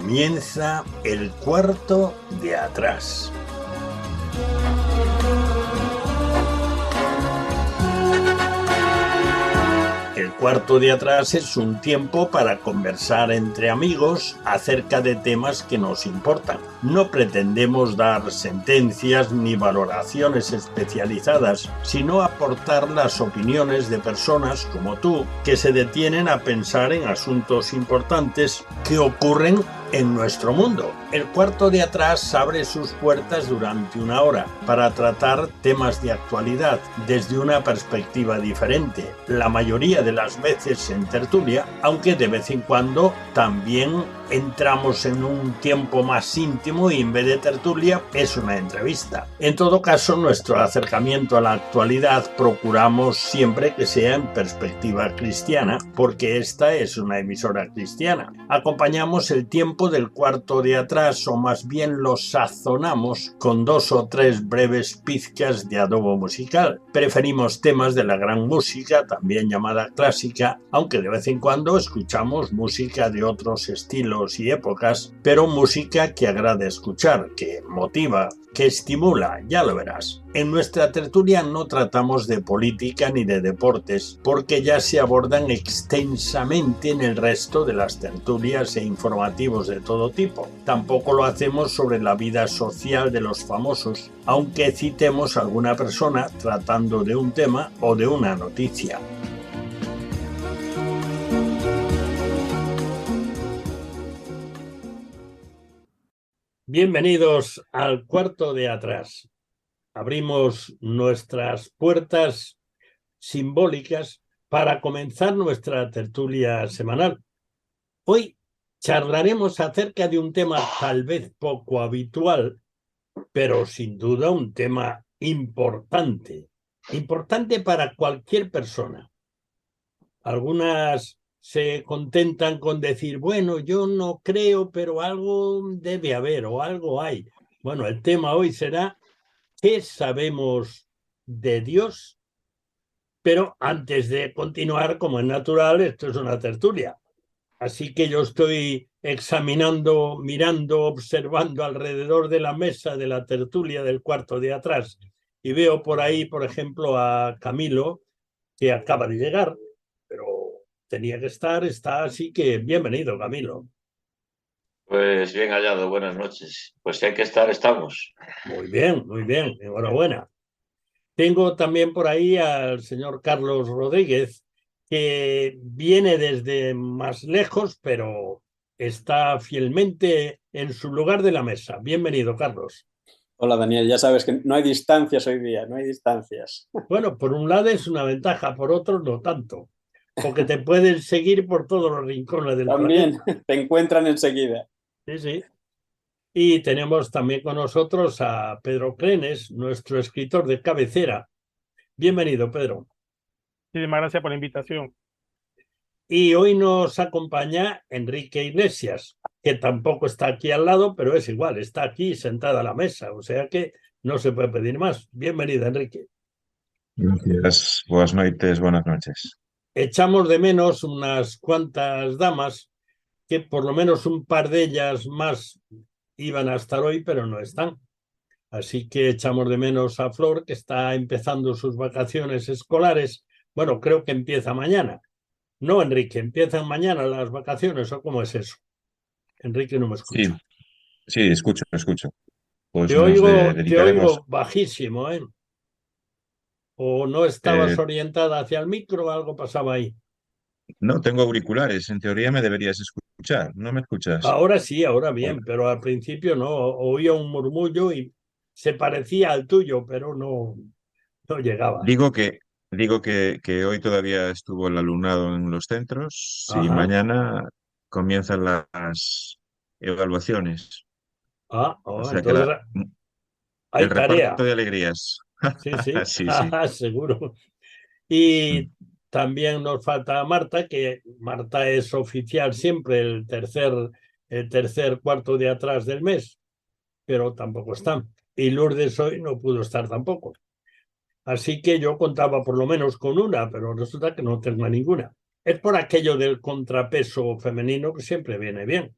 Comienza el cuarto de atrás. El cuarto de atrás es un tiempo para conversar entre amigos acerca de temas que nos importan. No pretendemos dar sentencias ni valoraciones especializadas, sino aportar las opiniones de personas como tú que se detienen a pensar en asuntos importantes que ocurren en nuestro mundo. El cuarto de atrás abre sus puertas durante una hora para tratar temas de actualidad desde una perspectiva diferente, la mayoría de las veces en tertulia, aunque de vez en cuando también entramos en un tiempo más íntimo y en vez de tertulia es una entrevista. En todo caso, nuestro acercamiento a la actualidad procuramos siempre que sea en perspectiva cristiana, porque esta es una emisora cristiana. Acompañamos el tiempo del cuarto de atrás, o más bien lo sazonamos con 2 o 3 breves pizcas de adobo musical. Preferimos temas de la gran música, también llamada clásica, aunque de vez en cuando escuchamos música de otros estilos y épocas, pero música que agrada escuchar, que motiva, que estimula, ya lo verás. En nuestra tertulia no tratamos de política ni de deportes, porque ya se abordan extensamente en el resto de las tertulias e informativos de todo tipo. Tampoco lo hacemos sobre la vida social de los famosos, aunque citemos a alguna persona tratando de un tema o de una noticia. Bienvenidos al cuarto de atrás. Abrimos nuestras puertas simbólicas para comenzar nuestra tertulia semanal. Hoy charlaremos acerca de un tema tal vez poco habitual, pero sin duda un tema importante para cualquier persona. Algunas se contentan con decir, bueno, yo no creo, pero algo debe haber o algo hay. Bueno, el tema hoy será ¿qué sabemos de Dios? Pero antes de continuar, como es natural, esto es una tertulia. Así que yo estoy examinando, mirando, observando alrededor de la mesa de la tertulia del cuarto de atrás. Y veo por ahí, por ejemplo, a Camilo, que acaba de llegar, pero tenía que estar, está, así que bienvenido, Camilo. Pues bien hallado, buenas noches. Pues si hay que estar, estamos. Muy bien, enhorabuena. Tengo también por ahí al señor Carlos Rodríguez, que viene desde más lejos, pero está fielmente en su lugar de la mesa. Bienvenido, Carlos. Hola Daniel, ya sabes que no hay distancias hoy día, no hay distancias. Bueno, por un lado es una ventaja, por otro no tanto, porque te pueden seguir por todos los rincones del También planeta. te encuentran enseguida. Sí, sí. Y tenemos también con nosotros a Pedro Crenes, nuestro escritor de cabecera. Bienvenido, Pedro. Muchísimas gracias por la invitación. Y hoy nos acompaña Enrique Iglesias, que tampoco está aquí al lado, pero es igual, está aquí sentada a la mesa, o sea que no se puede pedir más. Bienvenido, Enrique. Gracias, buenas noches, buenas noches. Echamos de menos unas cuantas damas, que por lo menos un par de ellas más iban a estar hoy, pero no están. Así que echamos de menos a Flor, que está empezando sus vacaciones escolares. Bueno, creo que empieza mañana. No, Enrique, ¿empiezan mañana las vacaciones o cómo es eso? Enrique no me escucha. Sí, escucho. Pues Te nos dedicaremos. oigo bajísimo, ¿eh? ¿O no estabas orientada hacia el micro o algo pasaba ahí? No, tengo auriculares, en teoría me deberías escuchar, ¿no me escuchas? Ahora sí, ahora Bueno, bien, pero al principio no. Oía un murmullo y se parecía al tuyo, pero no llegaba. digo que, que hoy todavía estuvo el alumnado en los centros y Ajá. mañana comienzan las evaluaciones. O sea que Entonces el hay reparto tarea. de alegrías. Sí, sí, Sí, sí. seguro. Mm. Y también nos falta Marta, que Marta es oficial siempre el tercer cuarto de atrás del mes, pero tampoco está. Y Lourdes hoy no pudo estar tampoco. Así que yo contaba por lo menos con una, pero resulta que no tengo ninguna. Es por aquello del contrapeso femenino que siempre viene bien.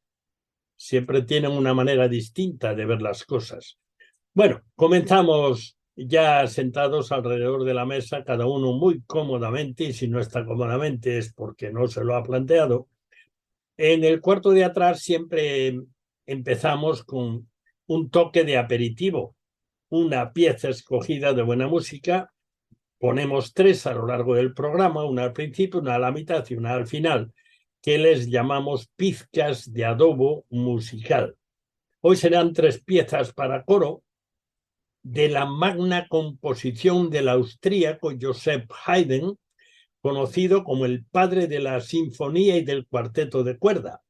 siempre tienen una manera distinta de ver las cosas. Bueno, comenzamos ya sentados alrededor de la mesa, cada uno muy cómodamente, y si no está cómodamente es porque no se lo ha planteado. En el cuarto de atrás siempre empezamos con un toque de aperitivo, una pieza escogida de buena música. Ponemos 3 a lo largo del programa, una al principio, una a la mitad y una al final, que les llamamos pizcas de adobo musical. Hoy serán 3 piezas para coro de la magna composición del austríaco Joseph Haydn, conocido como el padre de la sinfonía y del cuarteto de cuerda,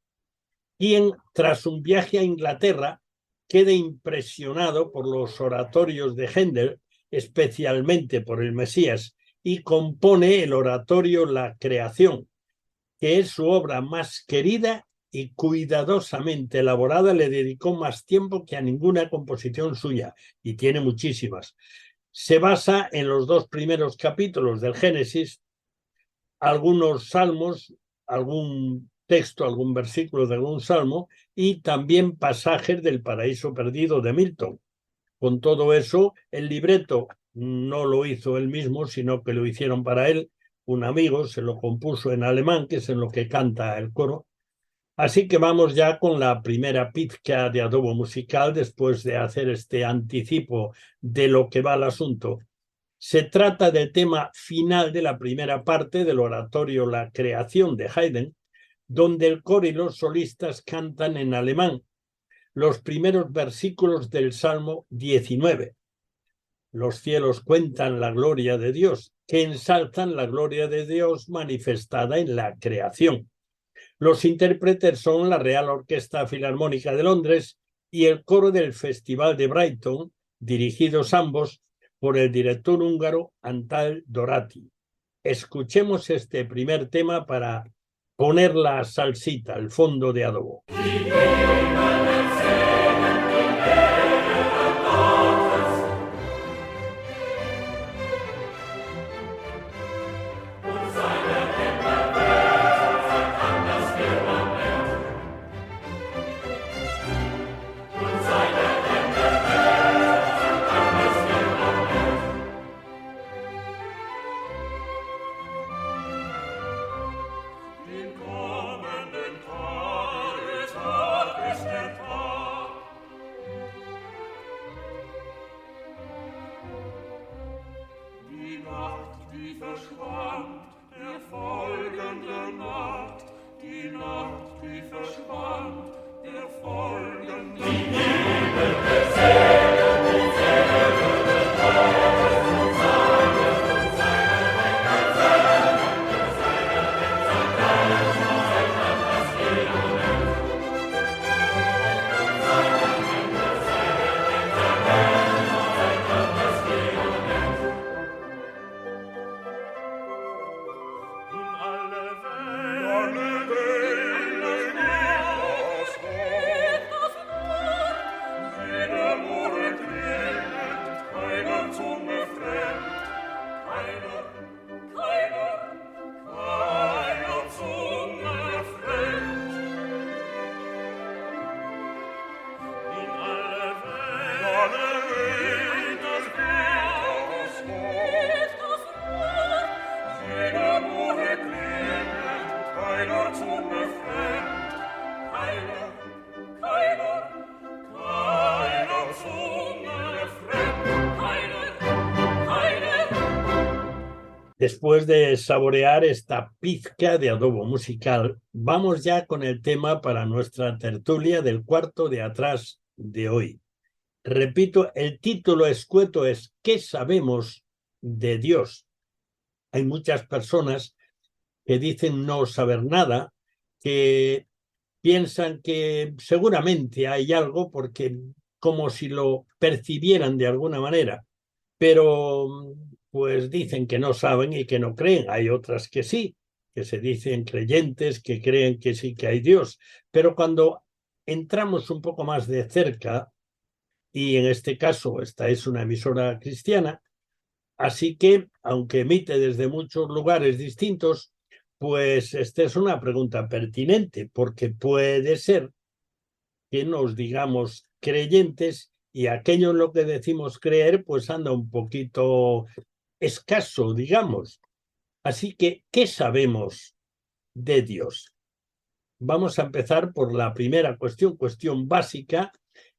quien, tras un viaje a Inglaterra, queda impresionado por los oratorios de Händel, especialmente por el Mesías, y compone el oratorio La Creación, que es su obra más querida y cuidadosamente elaborada. Le dedicó más tiempo que a ninguna composición suya, y tiene muchísimas. Se basa en los 2 primeros capítulos del Génesis, algunos salmos, algún texto, algún versículo de algún salmo, y también pasajes del Paraíso Perdido de Milton. Con todo eso, el libreto no lo hizo él mismo, sino que lo hicieron para él. Un amigo se lo compuso en alemán, que es en lo que canta el coro. Así que vamos ya con la primera pizca de adobo musical, después de hacer este anticipo de lo que va el asunto. Se trata del tema final de la primera parte del oratorio La Creación de Haydn, donde el coro y los solistas cantan en alemán los primeros versículos del Salmo 19. Los cielos cuentan la gloria de Dios, que ensalzan la gloria de Dios manifestada en la creación. Los intérpretes son la Real Orquesta Filarmónica de Londres y el coro del Festival de Brighton, dirigidos ambos por el director húngaro Antal Dorati. Escuchemos este primer tema para poner la salsita, el fondo de adobo. Después de saborear esta pizca de adobo musical, vamos ya con el tema para nuestra tertulia del cuarto de atrás de hoy. Repito, el título escueto es ¿Qué sabemos de Dios? Hay muchas personas que dicen no saber nada, que piensan que seguramente hay algo porque como si lo percibieran de alguna manera, pero pues dicen que no saben y que no creen. Hay otras que sí, que se dicen creyentes, que creen que sí que hay Dios. Pero cuando entramos un poco más de cerca, y en este caso esta es una emisora cristiana, así que, aunque emite desde muchos lugares distintos, pues esta es una pregunta pertinente, porque puede ser que nos digamos creyentes, y aquello en lo que decimos creer pues anda un poquito escaso, digamos. Así que, ¿qué sabemos de Dios? Vamos a empezar por la primera cuestión básica,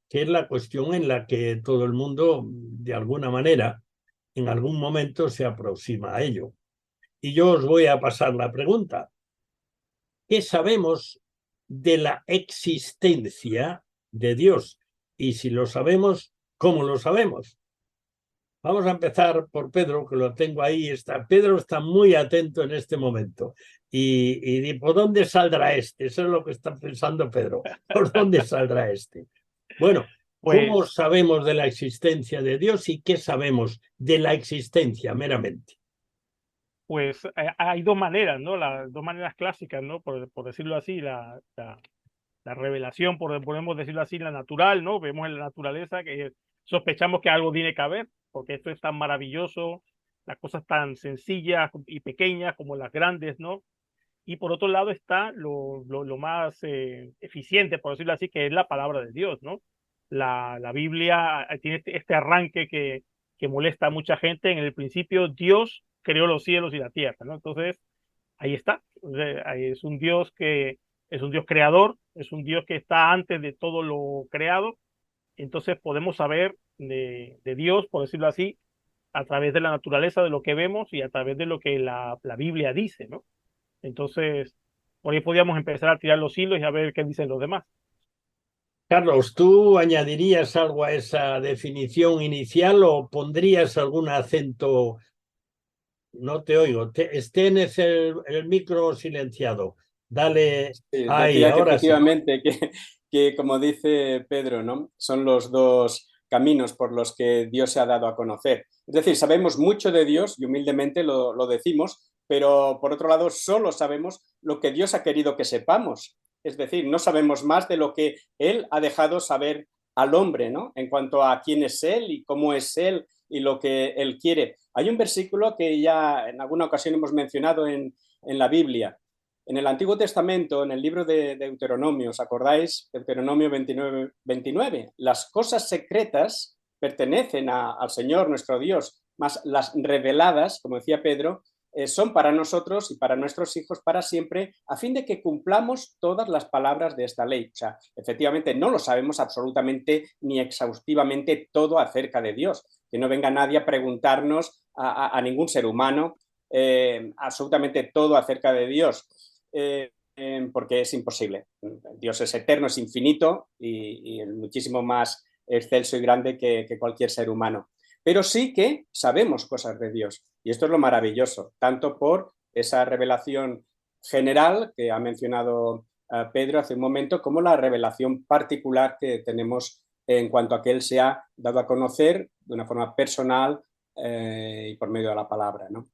que es la cuestión en la que todo el mundo, de alguna manera, en algún momento se aproxima a ello. Y yo os voy a pasar la pregunta. ¿Qué sabemos de la existencia de Dios? Y si lo sabemos, ¿cómo lo sabemos? Vamos a empezar por Pedro, que lo tengo ahí. Pedro está muy atento en este momento. Y ¿por dónde saldrá este? Eso es lo que está pensando Pedro. ¿Por dónde saldrá este? Bueno, ¿cómo Pues, sabemos de la existencia de Dios y qué sabemos de la existencia meramente? pues hay dos maneras, ¿no? Las dos maneras clásicas, ¿no? Por decirlo así, la revelación, podemos decirlo así, la natural, ¿no? Vemos en la naturaleza que sospechamos que algo tiene que haber, porque esto es tan maravilloso, las cosas tan sencillas y pequeñas como las grandes, ¿no? Y por otro lado está lo más eficiente, por decirlo así, que es la palabra de Dios, ¿no? La Biblia tiene este arranque que molesta a mucha gente. En el principio Dios creó los cielos y la tierra, ¿no? Entonces, ahí está. Ahí es un Dios que es un Dios creador, es un Dios que está antes de todo lo creado. Entonces podemos saber de Dios, por decirlo así, a través de la naturaleza, de lo que vemos y a través de lo que la Biblia dice, ¿no? Entonces, por ahí podíamos empezar a tirar los hilos y a ver qué dicen los demás. Carlos, ¿tú añadirías algo a esa definición inicial o pondrías algún acento? No te oigo. Tienes el micro silenciado. Dale Sí, ahí, decía que ahora sí. efectivamente, que como dice Pedro, ¿no? Son los dos caminos por los que Dios se ha dado a conocer. Es decir, sabemos mucho de Dios y humildemente lo decimos, pero por otro lado solo sabemos lo que Dios ha querido que sepamos. Es decir, no sabemos más de lo que Él ha dejado saber al hombre, ¿no? En cuanto a quién es Él y cómo es Él y lo que Él quiere. Hay un versículo que ya en alguna ocasión hemos mencionado en la Biblia. En el Antiguo Testamento, en el libro de Deuteronomio, ¿os acordáis? Deuteronomio 29. Las cosas secretas pertenecen al Señor nuestro Dios, más las reveladas, como decía Pedro, son para nosotros y para nuestros hijos para siempre, a fin de que cumplamos todas las palabras de esta ley. O sea, efectivamente no lo sabemos absolutamente ni exhaustivamente todo acerca de Dios. Que no venga nadie a preguntarnos a ningún ser humano absolutamente todo acerca de Dios. Porque es imposible. Dios es eterno, es infinito y muchísimo más excelso y grande que cualquier ser humano. Pero sí que sabemos cosas de Dios. Y esto es lo maravilloso, tanto por esa revelación general que ha mencionado Pedro hace un momento, como la revelación particular que tenemos en cuanto a que Él se ha dado a conocer de una forma personal y por medio de la palabra, ¿no?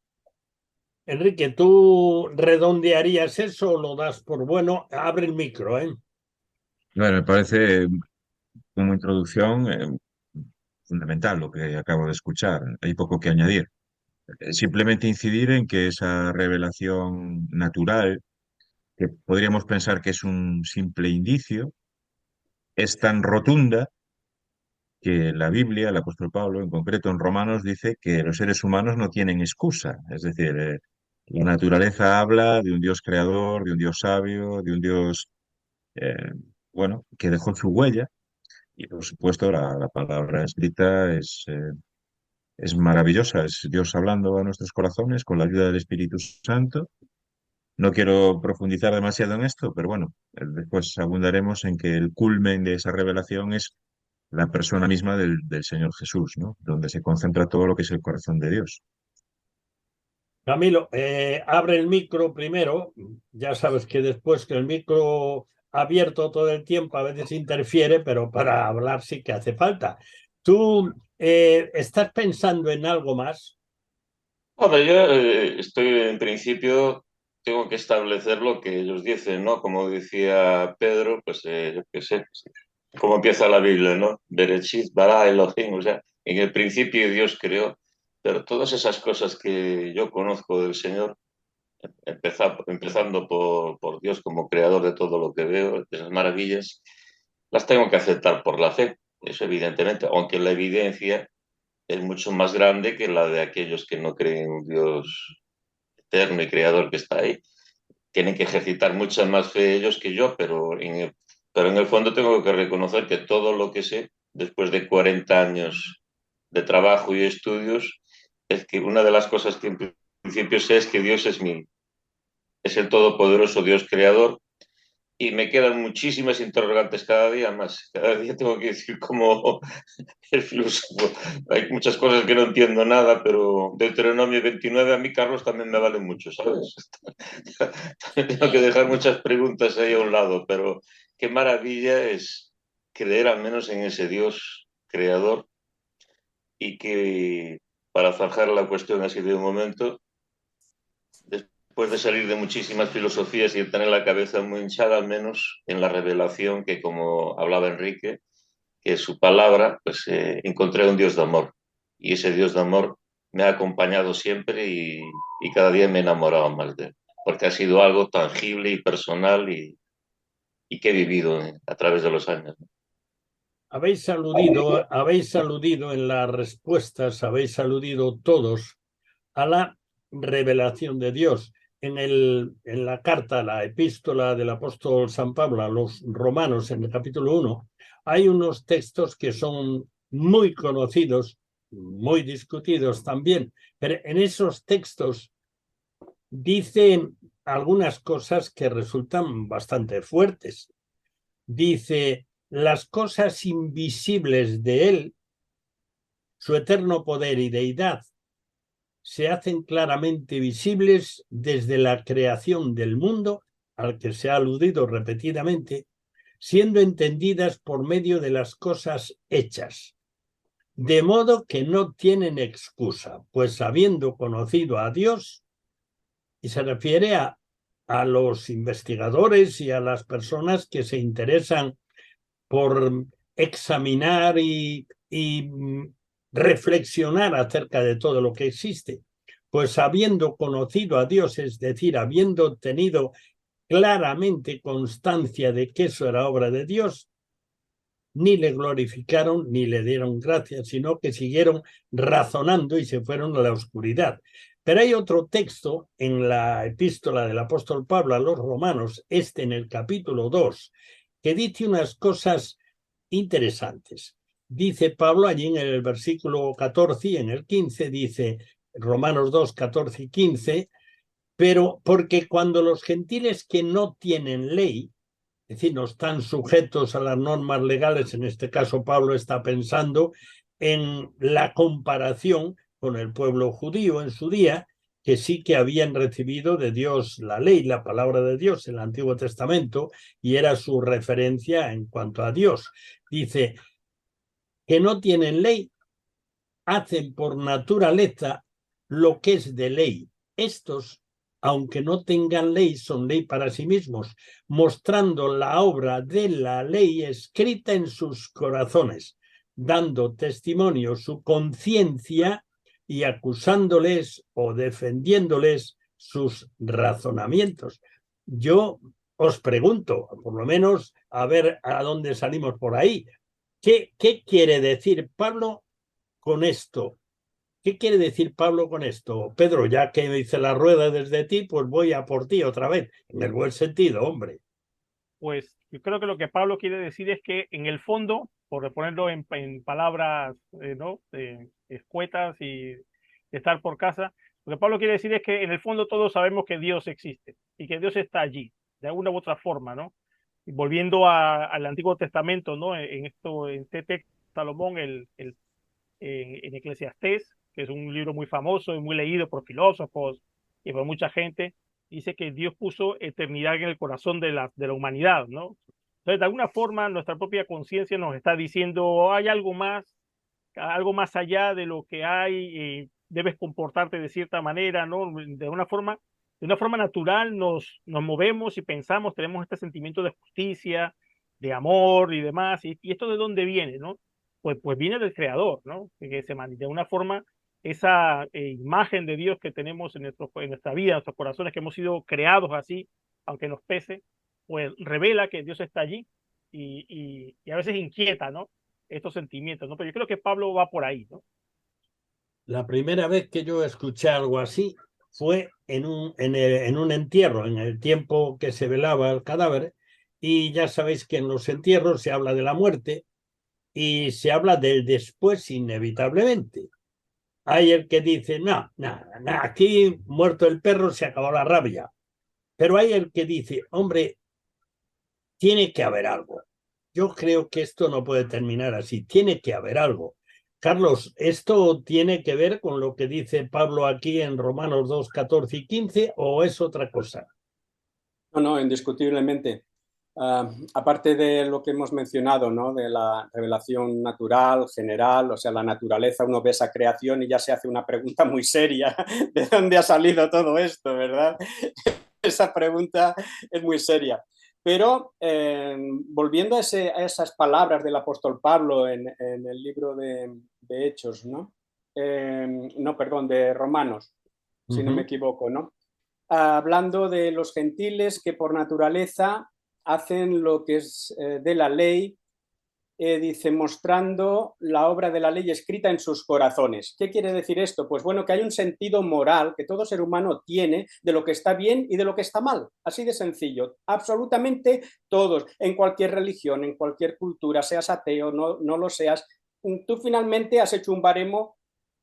Enrique, ¿tú redondearías eso o lo das por bueno? Abre el micro, ¿eh? Bueno, me parece como introducción fundamental lo que acabo de escuchar. Hay poco que añadir. Simplemente incidir en que esa revelación natural, que podríamos pensar que es un simple indicio, es tan rotunda que la Biblia, el apóstol Pablo, en concreto en Romanos, dice que los seres humanos no tienen excusa. Es decir, la naturaleza habla de un Dios creador, de un Dios sabio, de un Dios, eh, bueno, que dejó su huella. Y por supuesto, la palabra escrita es maravillosa, es Dios hablando a nuestros corazones con la ayuda del Espíritu Santo. No quiero profundizar demasiado en esto, pero bueno, después abundaremos en que el culmen de esa revelación es la persona misma del Señor Jesús, ¿no? Donde se concentra todo lo que es el corazón de Dios. Camilo, abre el micro primero. Ya sabes que después que el micro abierto todo el tiempo a veces interfiere, pero para hablar sí que hace falta. ¿Tú estás pensando en algo más? Bueno, yo estoy en principio, tengo que establecer lo que ellos dicen, ¿no? Como decía Pedro, pues yo qué sé, cómo empieza la Biblia, ¿no? Bereshit, bara Elohim, o sea, en el principio Dios creó, pero todas esas cosas que yo conozco del Señor, empezando por Dios como creador de todo lo que veo, de esas maravillas, las tengo que aceptar por la fe, eso evidentemente, aunque la evidencia es mucho más grande que la de aquellos que no creen en un Dios eterno y creador que está ahí. Tienen que ejercitar mucha más fe ellos que yo, pero en el fondo tengo que reconocer que todo lo que sé, después de 40 años de trabajo y estudios, es que una de las cosas que en principio sé es que Dios es el todopoderoso Dios creador, y me quedan muchísimas interrogantes cada día más. Cada día tengo que decir como el filósofo, hay muchas cosas que no entiendo nada, pero Deuteronomio 29 a mí, Carlos, también me vale mucho, ¿sabes? Tengo que dejar muchas preguntas ahí a un lado, pero qué maravilla es creer al menos en ese Dios creador, y que, para zanjar la cuestión así de un momento, después de salir de muchísimas filosofías y de tener la cabeza muy hinchada, al menos en la revelación, que como hablaba Enrique, que es su palabra, pues encontré un Dios de amor. Y ese Dios de amor me ha acompañado siempre, y cada día me he enamorado más de él, porque ha sido algo tangible y personal, y que he vivido a través de los años. Habéis aludido en las respuestas, habéis aludido todos a la revelación de Dios. En la carta, la epístola del apóstol San Pablo a los romanos, en el capítulo 1, hay unos textos que son muy conocidos, muy discutidos también, pero en esos textos dicen algunas cosas que resultan bastante fuertes. Dice, las cosas invisibles de él, su eterno poder y deidad, se hacen claramente visibles desde la creación del mundo, al que se ha aludido repetidamente, siendo entendidas por medio de las cosas hechas, de modo que no tienen excusa, pues habiendo conocido a Dios, y se refiere a los investigadores y a las personas que se interesan por examinar y reflexionar acerca de todo lo que existe, pues habiendo conocido a Dios, es decir, habiendo tenido claramente constancia de que eso era obra de Dios, ni le glorificaron ni le dieron gracias, sino que siguieron razonando y se fueron a la oscuridad. Pero hay otro texto en la epístola del apóstol Pablo a los romanos, en el capítulo 2, que dice unas cosas interesantes. Dice Pablo allí en el versículo 14 y en el 15, dice Romanos 2, 14 y 15, pero porque cuando los gentiles que no tienen ley, es decir, no están sujetos a las normas legales, en este caso Pablo está pensando en la comparación con el pueblo judío en su día, que sí que habían recibido de Dios la ley, la palabra de Dios en el Antiguo Testamento, y era su referencia en cuanto a Dios. Dice que no tienen ley, hacen por naturaleza lo que es de ley. Estos, aunque no tengan ley, son ley para sí mismos, mostrando la obra de la ley escrita en sus corazones, dando testimonio su conciencia y acusándoles o defendiéndoles sus razonamientos. Yo os pregunto, por lo menos, a ver a dónde salimos por ahí. ¿Qué quiere decir Pablo con esto? ¿Qué quiere decir Pablo con esto? Pedro, ya que me hice la rueda desde ti, pues voy a por ti otra vez, en el buen sentido, hombre. Pues yo creo que lo que Pablo quiere decir es que en el fondo, por ponerlo en palabras ¿no? escuetas y estar por casa, lo que Pablo quiere decir es que en el fondo todos sabemos que Dios existe y que Dios está allí, de alguna u otra forma, ¿no? Y volviendo al Antiguo Testamento, ¿no? En este texto, Salomón, en Eclesiastés, que es un libro muy famoso y muy leído por filósofos y por mucha gente, dice que Dios puso eternidad en el corazón de la humanidad, ¿no? Entonces, de alguna forma, nuestra propia conciencia nos está diciendo, hay algo más allá de lo que hay, debes comportarte de cierta manera, ¿no? De una forma natural nos movemos y pensamos, tenemos este sentimiento de justicia, de amor y demás, y esto de dónde viene, ¿no? Pues viene del Creador, ¿no? Que de una forma esa imagen de Dios que tenemos en nuestra vida, en nuestros corazones, que hemos sido creados así, aunque nos pese, pues revela que Dios está allí y a veces inquieta, ¿no? Estos sentimientos, ¿no? Pero yo creo que Pablo va por ahí, ¿no? La primera vez que yo escuché algo así fue en un entierro, en el tiempo que se velaba el cadáver, y ya sabéis que en los entierros se habla de la muerte y se habla del después inevitablemente. Hay el que dice, no, no, no, aquí muerto el perro se acabó la rabia. Pero hay el que dice, hombre, tiene que haber algo. Yo creo que esto no puede terminar así, tiene que haber algo. Carlos, ¿esto tiene que ver con lo que dice Pablo aquí en Romanos 2, 14 y 15 o es otra cosa? No, no, indiscutiblemente. Aparte de lo que hemos mencionado, ¿no? De la revelación natural, general, o sea, la naturaleza, uno ve esa creación y ya se hace una pregunta muy seria, ¿de dónde ha salido todo esto, verdad? Esa pregunta es muy seria. Pero volviendo a esas palabras del apóstol Pablo en el libro de Hechos, ¿no? No, perdón, de Romanos, si no me equivoco, ¿no? Hablando de los gentiles que por naturaleza hacen lo que es de la ley, dice, mostrando la obra de la ley escrita en sus corazones. ¿Qué quiere decir esto? Pues bueno, que hay un sentido moral que todo ser humano tiene de lo que está bien y de lo que está mal. Así de sencillo. Absolutamente todos, en cualquier religión, en cualquier cultura, seas ateo, no lo seas, tú finalmente has hecho un baremo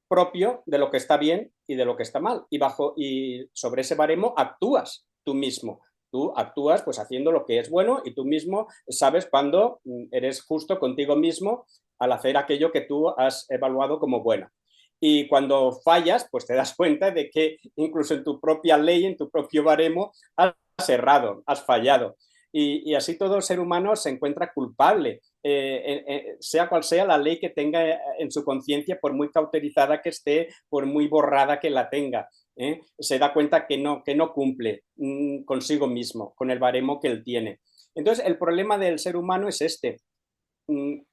propio de lo que está bien y de lo que está mal. Y sobre ese baremo actúas tú mismo. Tú actúas pues haciendo lo que es bueno y tú mismo sabes cuándo eres justo contigo mismo al hacer aquello que tú has evaluado como bueno. Y cuando fallas, pues te das cuenta de que incluso en tu propia ley, en tu propio baremo, has errado, has fallado. Y así todo ser humano se encuentra culpable, sea cual sea la ley que tenga en su conciencia, por muy cauterizada que esté, por muy borrada que la tenga. Se da cuenta que no cumple consigo mismo, con el baremo que él tiene. Entonces, el problema del ser humano es este.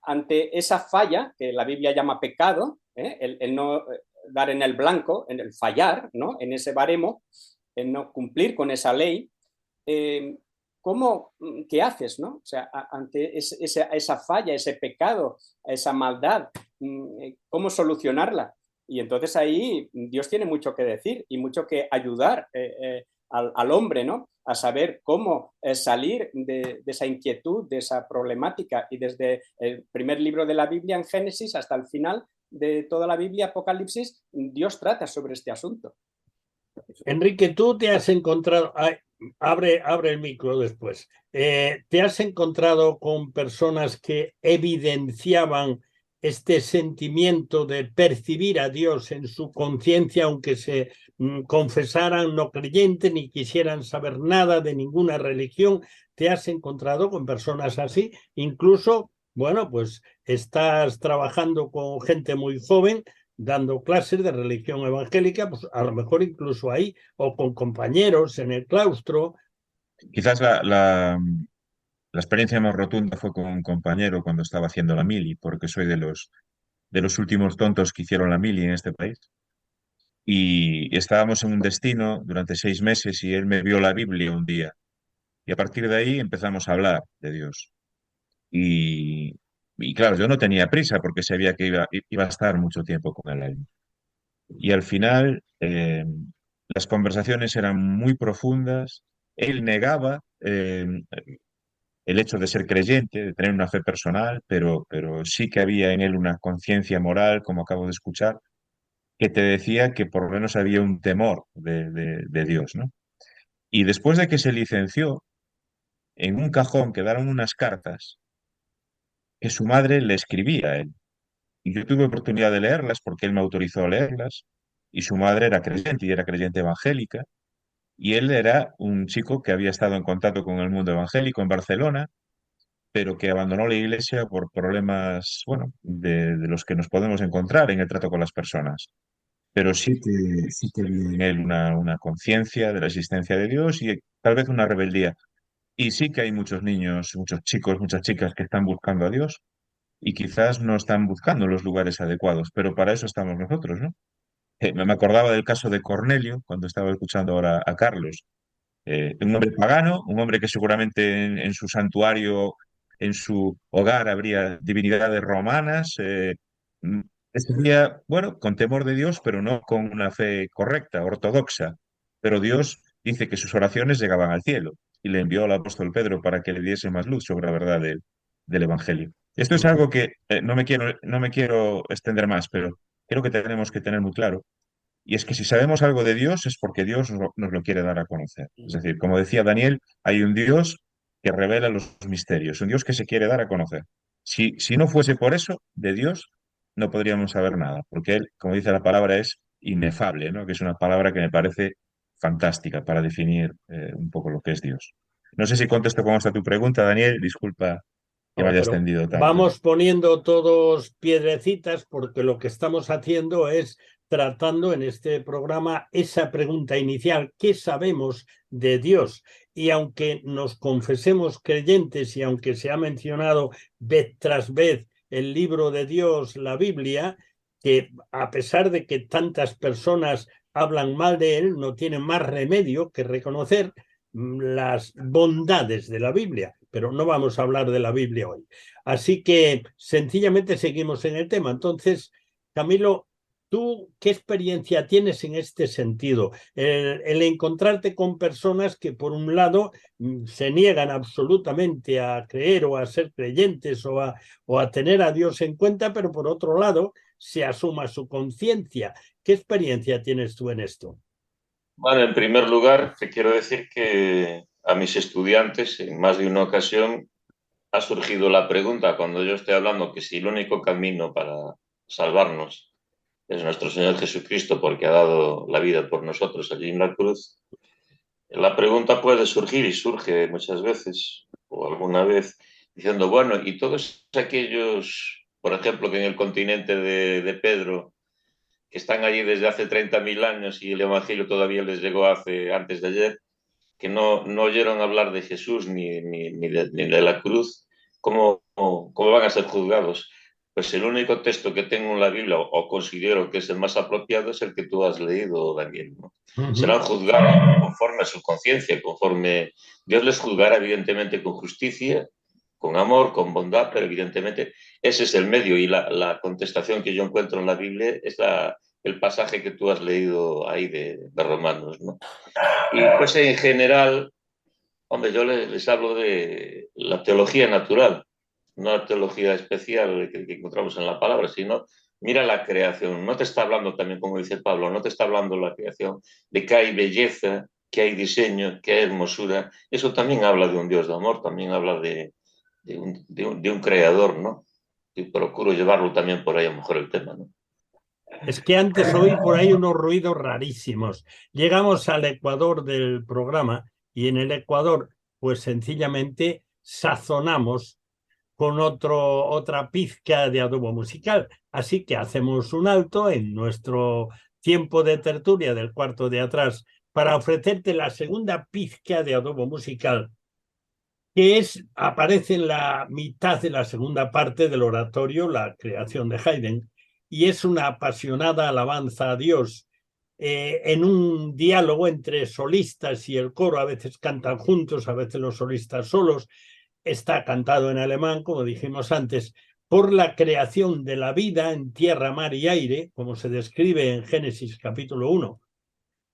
Ante esa falla, que la Biblia llama pecado, el no dar en el blanco, en el fallar, ¿no? En ese baremo, en no cumplir con esa ley, eh, ¿cómo, qué haces, no? O sea, ante esa falla, ese pecado, esa maldad, ¿cómo solucionarla? Y entonces ahí Dios tiene mucho que decir y mucho que ayudar al hombre, ¿no? A saber cómo salir de esa inquietud, de esa problemática. Y desde el primer libro de la Biblia, en Génesis, hasta el final de toda la Biblia, Apocalipsis, Dios trata sobre este asunto. Enrique, tú te has encontrado, abre el micro después, ¿te has encontrado con personas que evidenciaban este sentimiento de percibir a Dios en su conciencia, aunque se confesaran no creyentes ni quisieran saber nada de ninguna religión? ¿Te has encontrado con personas así? Incluso, bueno, pues estás trabajando con gente muy joven dando clases de religión evangélica, pues a lo mejor incluso ahí, o con compañeros en el claustro. Quizás la experiencia más rotunda fue con un compañero cuando estaba haciendo la mili, porque soy de los últimos tontos que hicieron la mili en este país. Y estábamos en un destino durante 6 meses y él me vio la Biblia un día. Y a partir de ahí empezamos a hablar de Dios. Y, y claro, yo no tenía prisa porque sabía que iba a estar mucho tiempo con él ahí. Y al final las conversaciones eran muy profundas. Él negaba el hecho de ser creyente, de tener una fe personal, pero sí que había en él una conciencia moral, como acabo de escuchar, que te decía que por lo menos había un temor de Dios, ¿no? Y después de que se licenció, en un cajón quedaron unas cartas que su madre le escribía a él. Y yo tuve oportunidad de leerlas porque él me autorizó a leerlas. Y su madre era creyente y era creyente evangélica. Y él era un chico que había estado en contacto con el mundo evangélico en Barcelona, pero que abandonó la iglesia por problemas, bueno, de los que nos podemos encontrar en el trato con las personas. Pero sí que vi en él una conciencia de la existencia de Dios y tal vez una rebeldía. Y sí que hay muchos niños, muchos chicos, muchas chicas que están buscando a Dios y quizás no están buscando los lugares adecuados, pero para eso estamos nosotros, ¿no? Me acordaba del caso de Cornelio cuando estaba escuchando ahora a Carlos. Un hombre pagano, un hombre que seguramente en su santuario en su hogar habría divinidades romanas. Mm, Sería, bueno, con temor de Dios, pero no con una fe correcta, ortodoxa. Pero Dios dice que sus oraciones llegaban al cielo y le envió al apóstol Pedro para que le diese más luz sobre la verdad del Evangelio. Esto es algo que no me quiero extender más, pero creo que tenemos que tener muy claro. Y es que si sabemos algo de Dios es porque Dios nos lo quiere dar a conocer. Es decir, como decía Daniel, hay un Dios que revela los misterios, un Dios que se quiere dar a conocer. Si no fuese por eso, de Dios, no podríamos saber nada, porque Él, como dice la palabra, es inefable, ¿no? Que es una palabra que me parece fantástica para definir un poco lo que es Dios. No sé si contesto con esta tu pregunta, Daniel, disculpa que me No, haya pero extendido tanto. vamos poniendo todos piedrecitas porque lo que estamos haciendo es tratando en este programa esa pregunta inicial: ¿qué sabemos de Dios? Y aunque nos confesemos creyentes y aunque se ha mencionado vez tras vez el libro de Dios, la Biblia, que a pesar de que tantas personas hablan mal de él, no tienen más remedio que reconocer las bondades de la Biblia, pero no vamos a hablar de la Biblia hoy. Así que sencillamente seguimos en el tema. Entonces, Camilo, ¿tú qué experiencia tienes en este sentido? El encontrarte con personas que, por un lado, se niegan absolutamente a creer o a ser creyentes o a tener a Dios en cuenta, pero por otro lado, se asuma su conciencia. ¿Qué experiencia tienes tú en esto? Bueno, en primer lugar, te quiero decir que a mis estudiantes, en más de una ocasión, ha surgido la pregunta, cuando yo estoy hablando, que si el único camino para salvarnos es nuestro Señor Jesucristo, porque ha dado la vida por nosotros allí en la cruz, la pregunta puede surgir y surge muchas veces, o alguna vez, diciendo, bueno, y todos aquellos, por ejemplo, que en el continente de Pedro, que están allí desde hace 30.000 años y el Evangelio todavía les llegó antes de ayer, que no oyeron hablar de Jesús ni de la cruz, ¿cómo van a ser juzgados? Pues el único texto que tengo en la Biblia, o considero que es el más apropiado, es el que tú has leído, Daniel, ¿no? Serán juzgados conforme a su conciencia, conforme Dios les juzgará, evidentemente, con justicia, con amor, con bondad, pero evidentemente ese es el medio, y la contestación que yo encuentro en la Biblia es el pasaje que tú has leído ahí de Romanos, ¿no? Y pues en general, hombre, yo les hablo de la teología natural, no la teología especial que encontramos en la palabra, sino mira la creación. No te está hablando también, como dice Pablo, no te está hablando la creación de que hay belleza, que hay diseño, que hay hermosura. Eso también habla de un Dios de amor, también habla de un creador, ¿no? Y procuro llevarlo también por ahí a lo mejor el tema, ¿no? Es que antes oí por ahí unos ruidos rarísimos. Llegamos al Ecuador del programa y en el Ecuador, pues sencillamente sazonamos con otra pizca de adobo musical. Así que hacemos un alto en nuestro tiempo de tertulia del cuarto de atrás para ofrecerte la segunda pizca de adobo musical, que aparece en la mitad de la segunda parte del oratorio, la creación de Haydn, y es una apasionada alabanza a Dios en un diálogo entre solistas y el coro. A veces cantan juntos, a veces los solistas solos. Está cantado en alemán, como dijimos antes, por la creación de la vida en tierra, mar y aire, como se describe en Génesis capítulo 1,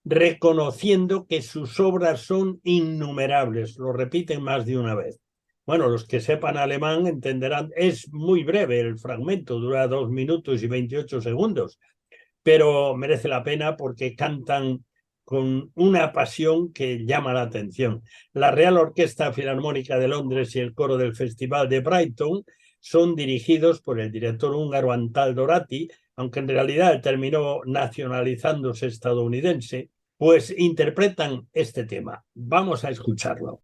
reconociendo que sus obras son innumerables. Lo repiten más de una vez. Bueno, los que sepan alemán entenderán, es muy breve el fragmento, dura 2 minutos y 28 segundos, pero merece la pena porque cantan con una pasión que llama la atención. La Real Orquesta Filarmónica de Londres y el coro del Festival de Brighton son dirigidos por el director húngaro Antal Dorati, aunque en realidad terminó nacionalizándose estadounidense, pues interpretan este tema. Vamos a escucharlo.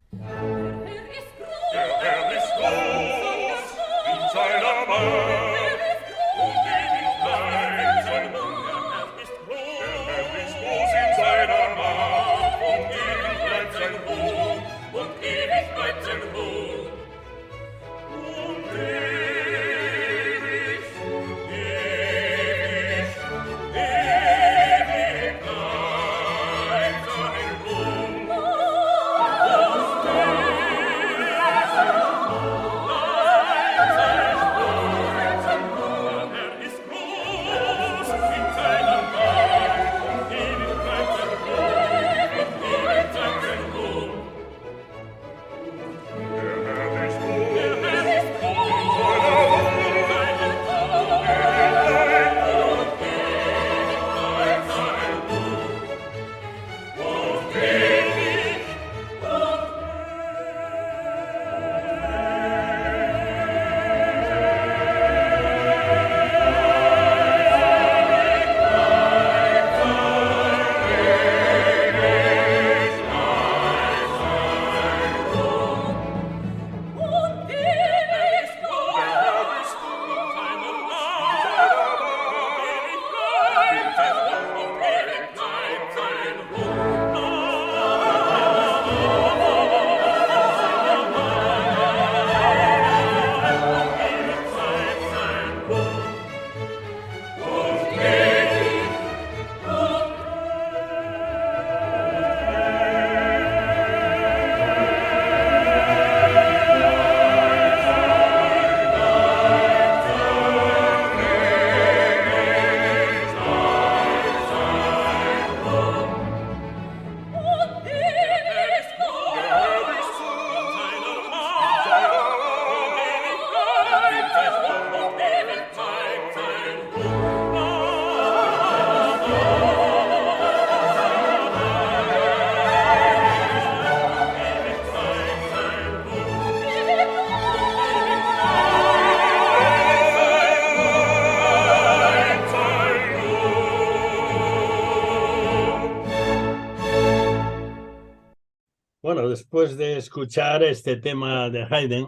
Bueno, después de escuchar este tema de Haydn,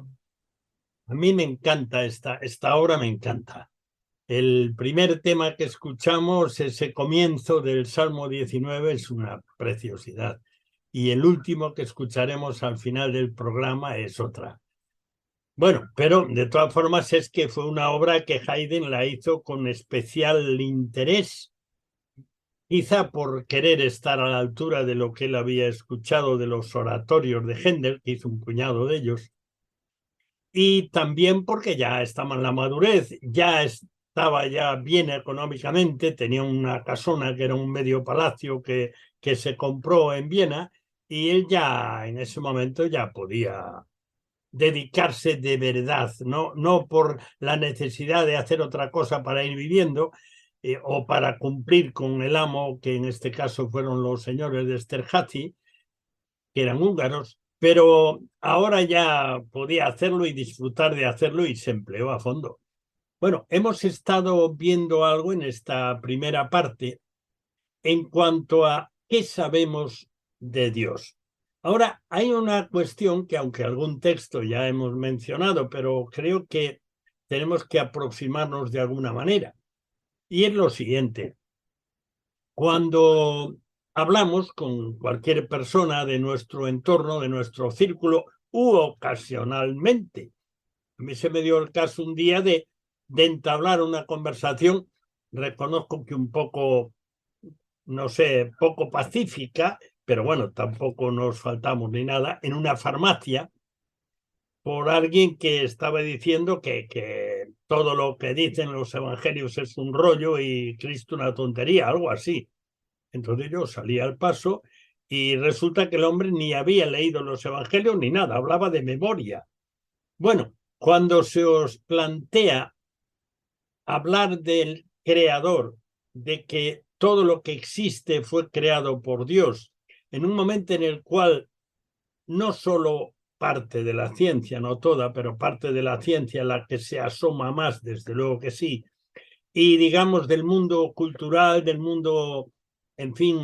a mí me encanta esta obra, me encanta. El primer tema que escuchamos, ese comienzo del Salmo 19, es una preciosidad. Y el último que escucharemos al final del programa es otra. Bueno, pero de todas formas es que fue una obra que Haydn la hizo con especial interés, quizá por querer estar a la altura de lo que él había escuchado de los oratorios de Händel, que hizo un puñado de ellos, y también porque ya estaba en la madurez, ya estaba ya bien económicamente, tenía una casona que era un medio palacio que se compró en Viena, y él ya en ese momento ya podía dedicarse de verdad, no por la necesidad de hacer otra cosa para ir viviendo o para cumplir con el amo, que en este caso fueron los señores de Esterházy, que eran húngaros, pero ahora ya podía hacerlo y disfrutar de hacerlo y se empleó a fondo. Bueno, hemos estado viendo algo en esta primera parte en cuanto a qué sabemos de Dios. Ahora, hay una cuestión que, aunque algún texto ya hemos mencionado, pero creo que tenemos que aproximarnos de alguna manera. Y es lo siguiente. Cuando hablamos con cualquier persona de nuestro entorno, de nuestro círculo, u ocasionalmente, a mí se me dio el caso un día de entablar una conversación, reconozco que un poco, no sé, poco pacífica, pero bueno, tampoco nos faltamos ni nada, en una farmacia, por alguien que estaba diciendo que todo lo que dicen los evangelios es un rollo y Cristo una tontería, algo así. Entonces yo salí al paso y resulta que el hombre ni había leído los evangelios ni nada, hablaba de memoria. Bueno, cuando se os plantea hablar del creador, de que todo lo que existe fue creado por Dios, en un momento en el cual no solo parte de la ciencia, no toda, pero parte de la ciencia la que se asoma más, desde luego que sí, y digamos del mundo cultural, del mundo, en fin,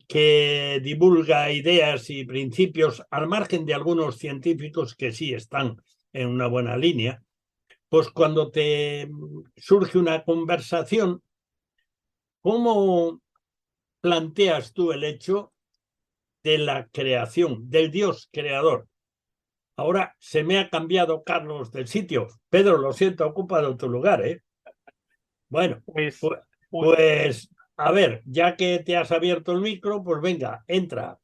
que divulga ideas y principios, al margen de algunos científicos que sí están en una buena línea, pues cuando te surge una conversación, ¿cómo planteas tú el hecho de la creación, del Dios creador? Ahora se me ha cambiado Carlos del sitio. Pedro, lo siento, ha ocupado tu lugar, ¿eh? Bueno, Pues, pues, pues, pues, a ver, ya que te has abierto el micro, pues venga, entra.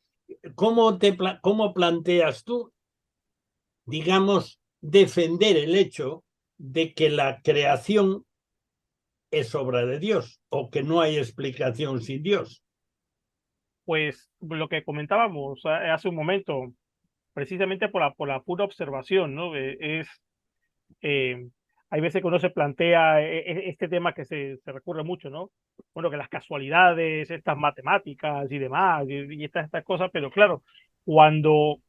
¿Cómo planteas tú, digamos, defender el hecho de que la creación es obra de Dios o que no hay explicación sin Dios? pues lo que comentábamos hace un momento, precisamente por la pura observación, ¿no? Eh, hay veces que uno se plantea este tema que se recurre mucho, ¿no? Bueno, que las casualidades, estas matemáticas y demás, y estas cosas, pero claro, cuando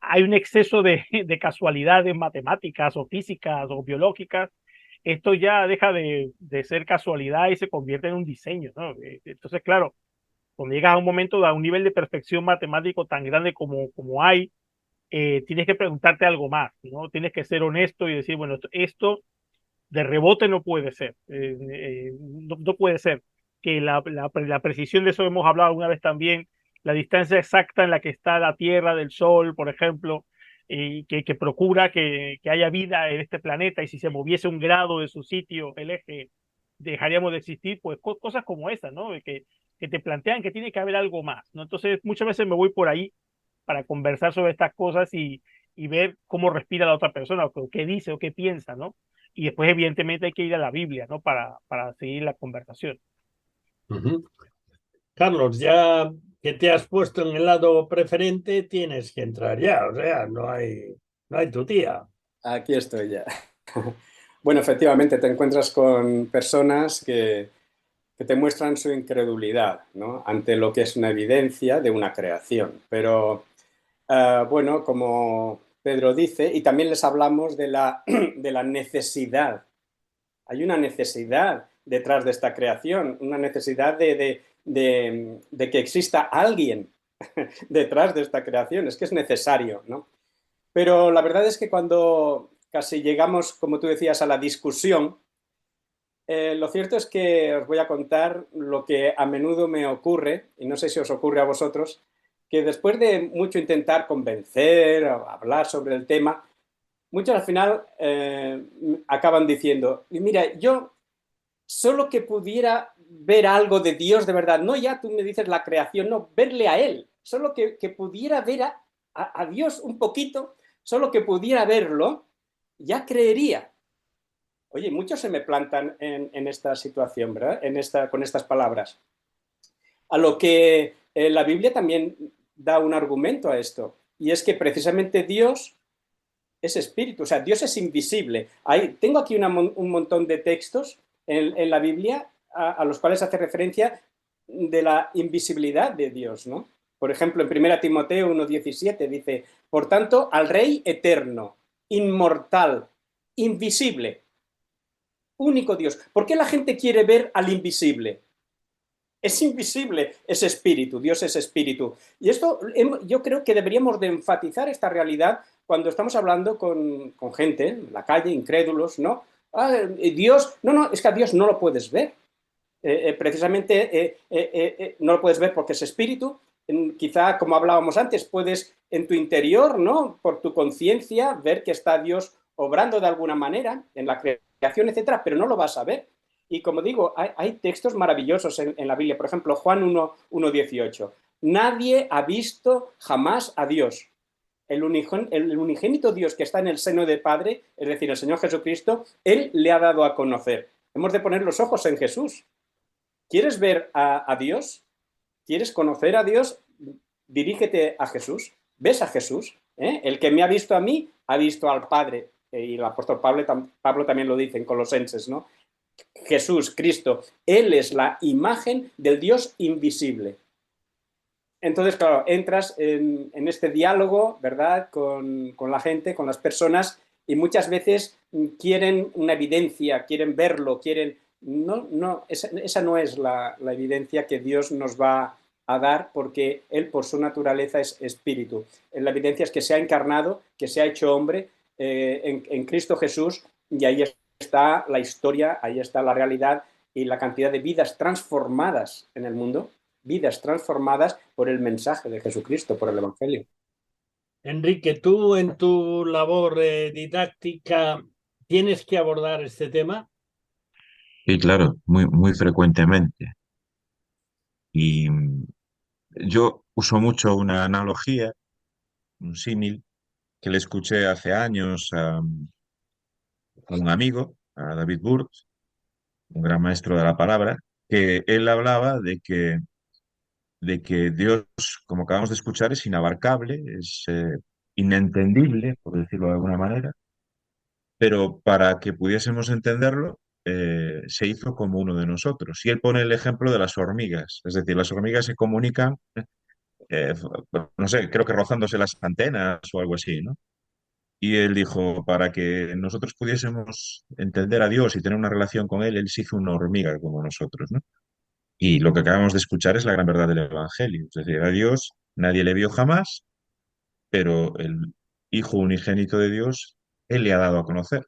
hay un exceso de casualidades matemáticas o físicas o biológicas, esto ya deja de ser casualidad y se convierte en un diseño, ¿no? Entonces, claro, cuando llegas a un momento, a un nivel de perfección matemático tan grande como hay, tienes que preguntarte algo más, ¿no? Tienes que ser honesto y decir, bueno, esto de rebote no puede ser, no puede ser que la precisión de eso hemos hablado alguna vez también, la distancia exacta en la que está la Tierra del Sol, por ejemplo, y que procura que haya vida en este planeta y si se moviese un grado de su sitio, el eje, dejaríamos de existir, pues cosas como esas, ¿no? Que te plantean que tiene que haber algo más, ¿no? Entonces muchas veces me voy por ahí para conversar sobre estas cosas y ver cómo respira la otra persona, o qué dice o qué piensa, ¿no? Y después, evidentemente, hay que ir a la Biblia, ¿no? Para seguir la conversación. Uh-huh. Carlos, ya que te has puesto en el lado preferente, tienes que entrar ya, o sea, no hay tu tía. Aquí estoy ya. Bueno, efectivamente, te encuentras con personas que te muestran su incredulidad, ¿no? Ante lo que es una evidencia de una creación. Pero, bueno, como Pedro dice, y también les hablamos de la necesidad. Hay una necesidad detrás de esta creación, una necesidad de que exista alguien detrás de esta creación, es que es necesario, ¿no? Pero la verdad es que cuando casi llegamos, como tú decías, a la discusión, lo cierto es que os voy a contar lo que a menudo me ocurre, y no sé si os ocurre a vosotros, que después de mucho intentar convencer o hablar sobre el tema, muchos al final acaban diciendo, mira, yo solo que pudiera ver algo de Dios de verdad, no ya tú me dices la creación, no, verle a Él, solo que pudiera ver a Dios un poquito, solo que pudiera verlo, ya creería. Oye, muchos se me plantan en esta situación, ¿verdad? Con estas palabras. A lo que la Biblia también da un argumento a esto, y es que precisamente Dios es espíritu, o sea, Dios es invisible. Tengo aquí un montón de textos en la Biblia a los cuales hace referencia de la invisibilidad de Dios, ¿no? Por ejemplo, en 1 Timoteo 1:17 dice, por tanto, al Rey eterno, inmortal, invisible, único Dios. ¿Por qué la gente quiere ver al invisible? Es invisible, es espíritu, Dios es espíritu. Y esto yo creo que deberíamos de enfatizar esta realidad cuando estamos hablando con gente en la calle, incrédulos, ¿no? Dios, no, es que a Dios no lo puedes ver. Precisamente no lo puedes ver porque es espíritu. Quizá, como hablábamos antes, puedes en tu interior, ¿no? Por tu conciencia, ver que está Dios obrando de alguna manera en la creación, etcétera, pero no lo vas a ver. Y como digo, hay textos maravillosos en la Biblia. Por ejemplo, Juan 1:18. Nadie ha visto jamás a Dios. El unigénito Dios que está en el seno del Padre, es decir, el Señor Jesucristo, Él le ha dado a conocer. Hemos de poner los ojos en Jesús. ¿Quieres ver a Dios? ¿Quieres conocer a Dios? Dirígete a Jesús. ¿Ves a Jesús? El que me ha visto a mí, ha visto al Padre. Y el apóstol Pablo también lo dice en Colosenses, ¿no? Jesús, Cristo, Él es la imagen del Dios invisible. Entonces, claro, entras en este diálogo, ¿verdad?, con la gente, con las personas, y muchas veces quieren una evidencia, quieren verlo, quieren... No, esa no es la evidencia que Dios nos va a dar, porque Él, por su naturaleza, es espíritu. La evidencia es que se ha encarnado, que se ha hecho hombre en Cristo Jesús, y ahí está la historia, ahí está la realidad y la cantidad de vidas transformadas en el mundo, vidas transformadas por el mensaje de Jesucristo, por el Evangelio. Enrique, tú en tu labor didáctica tienes que abordar este tema. Y claro, muy frecuentemente. Y yo uso mucho una analogía, un símil, que le escuché hace años a un amigo, a David Burt, un gran maestro de la palabra, que él hablaba de que Dios, como acabamos de escuchar, es inabarcable, es inentendible, por decirlo de alguna manera, pero para que pudiésemos entenderlo, se hizo como uno de nosotros. Y él pone el ejemplo de las hormigas, es decir, las hormigas se comunican, eh, no sé, creo que rozándose las antenas o algo así, ¿no? Y él dijo, para que nosotros pudiésemos entender a Dios y tener una relación con Él, Él se hizo una hormiga como nosotros, ¿no? Y lo que acabamos de escuchar es la gran verdad del Evangelio. Es decir, a Dios nadie le vio jamás, pero el Hijo unigénito de Dios, Él le ha dado a conocer.